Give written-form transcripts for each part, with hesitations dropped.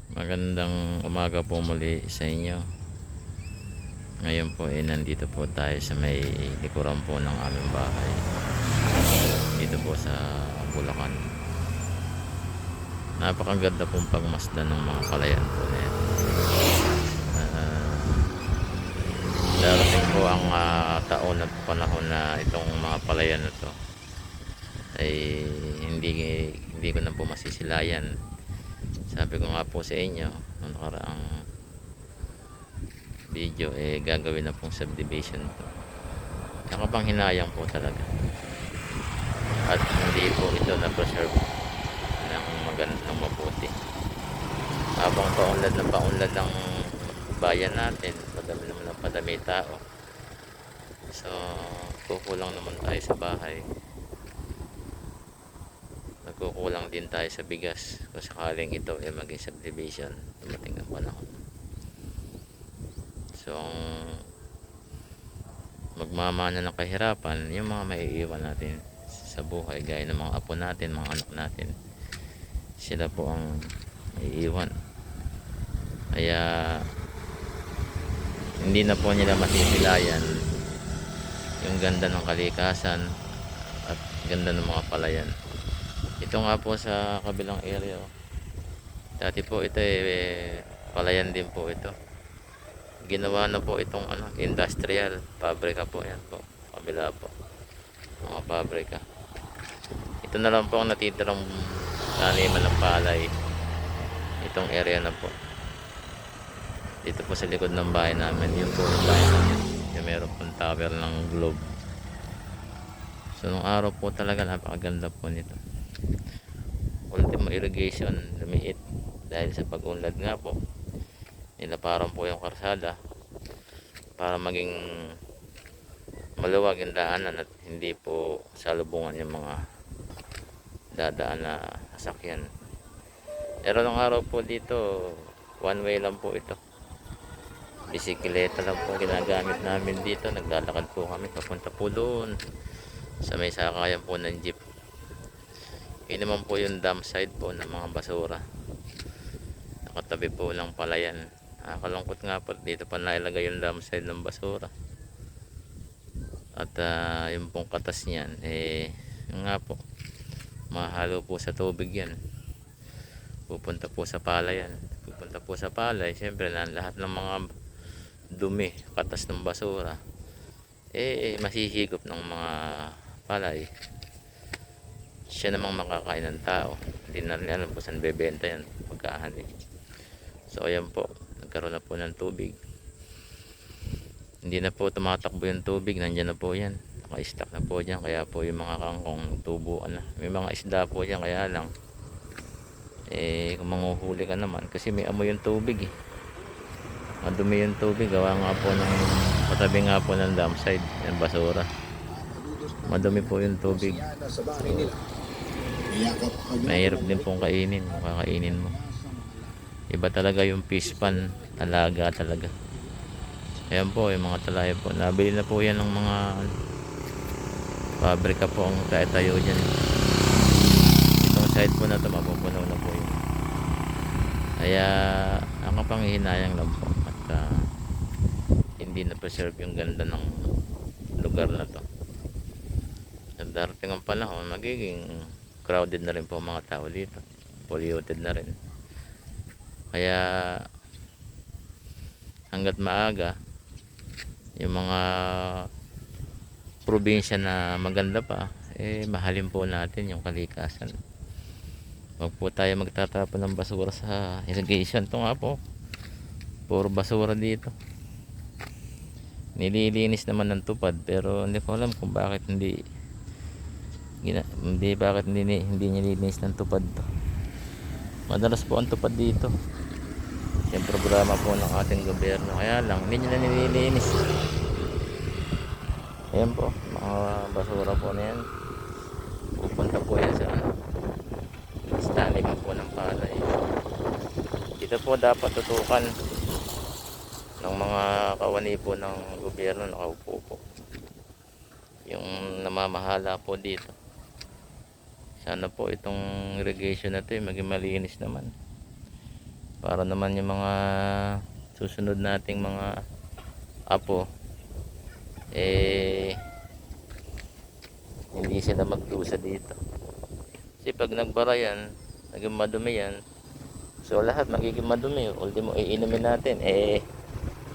Magandang umaga po muli sa inyo. Ngayon po nandito po tayo sa may likuran po ng aming bahay. Dito po sa Bulacan. Napakaganda pong pagmasdan ng mga palayan po na yan. Darating po ang taon at panahon na itong mga palayan na to ay hindi ko na po masisilayan. Sabi ko nga po sa inyo noong nakaraang video, gagawin na pong subdivision to. Nakapanghinayang po talaga, at hindi po ito na preserve ng magandang mabuti. Habang paunlad ng bayan natin, padami naman ng padami tao, so kukulang naman tayo sa bahay, nagkukulang din tayo sa bigas kung sakaling ito ay maging subdivision dumating ang panahon. So magmamana ng kahirapan yung mga maiiwan natin sa buhay, gaya ng mga apo natin, mga anak natin. Sila po ang maiiwan, kaya hindi na po nila masisilayan yung ganda ng kalikasan at ganda ng mga palayan. Ito nga po sa kabilang area, dati po ito palayan din po ito. Ginawa na po itong industrial pabrika po. Yan po, kabila po, mga pabrika. Ito na lang po ang natitirang taniman ng palay, itong area na po. Dito po sa likod ng bahay namin, yung po yung bahay namin, yung meron pong tower ng Globe. So nung araw po talaga napakaganda po nito. Ultimo irrigation, lumiit dahil sa pag-unlad nga po. Nilaparan po yung karsada para maging maluwag yung daanan at hindi po salubungan yung mga dadaan na sasakyan. Pero nung araw po dito, one way lang po ito. Bisikleta lang po ginagamit namin dito. Naglalakad po kami papunta po doon sa may sakayan po ng jeep. Yun naman po yung dump side po ng mga basura. Nakatabi po ng palayan. Nakakalungkot nga po, dito pa nailagay yung dump side ng basura. At yung pong katas niyan, yun nga po, mahalo po sa tubig yan. Pupunta po sa palayan. Pupunta po sa palay, siyempre lahat ng mga dumi, katas ng basura masihigop ng mga palay. Siya namang makakain ng tao. Hindi na rin alam kung saan bebenta yan pagkahali. So ayan po, nagkaroon na po ng tubig. Hindi na po tumatakbo yung tubig, nandyan na po yan, naka-stack na po dyan. Kaya po yung mga kangkong tubuan na, may mga isda po dyan. Kaya lang kung manguhuli ka naman, kasi may amoy yung tubig madumi yung tubig, gawa nga po ng katabi nga po ng dam side yung basura, madumi po yung tubig. So, mahirap din pong kainin, kakainin mo. Iba talaga yung fish pan, alaga talaga. Ayan po yung mga talaya po, nabili na po yan ng mga pabrika po ang tayo dyan. Itong side po na ito mapupunaw na po yun. Kaya nakapanghihinayang lang po at hindi na preserve yung ganda ng lugar na to. At darating ang panahon, magiging crowded na rin po mga tao dito, polluted na rin. Kaya hanggat maaga, yung mga probinsya na maganda pa, mahalin po natin yung kalikasan. Huwag po tayo magtatapon ng basura sa irrigation. Ito nga po, puro basura dito. Nililinis naman ng tupad, pero hindi ko alam kung bakit hindi nililinis ng tupad to. Madalas po ang tupad dito, yung programa po ng ating gobyerno, kaya lang hindi nila nililinis. Ayan po, mga basura po na yan, pupunta po yan sa taniman po ng palay. Dito po dapat tutukan ng mga kawani po ng gobyerno, nakaupo po yung namamahala po dito. Sana po itong irrigation na ito maging malinis naman para naman yung mga susunod nating mga apo eh hindi sila magdusa dito. Kasi pag nagbara yan, naging madumi yan, so lahat magiging madumi. Ultimo iinumin natin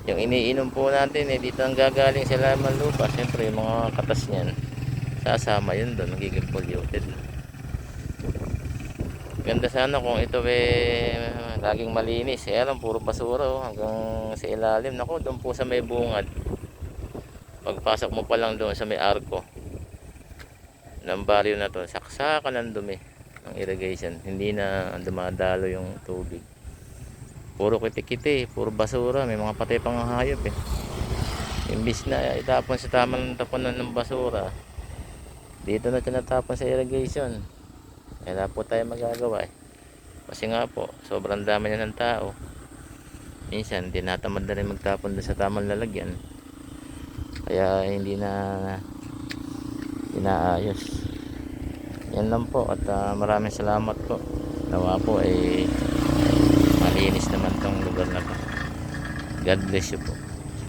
yung iniinom po natin dito ang gagaling sa laman lupa. Siyempre yung mga katas niyan sasama yun doon, magiging polluted. Ganda sana kung ito laging malinis. Alam, puro basura hanggang sa ilalim. Nako, doon po sa may bungad, pagpasok mo pa lang doon sa may arko ng baryo na to, saksakan ng dumi ng irrigation. Hindi na dumadalo yung tubig. Puro kiti-kiti, puro basura. May mga patay pang hayop imbis na itapon sa tamang tapunan ng basura, dito na tinatapon sa irrigation. Wala po tayo magagawa kasi nga po sobrang dami na ng tao. Minsan tinatamad na rin magtapon doon sa tamang lalagyan, kaya hindi na inaayos. Yan lang po at maraming salamat po. Nawa po malinis naman tong lugar na to. God bless you po.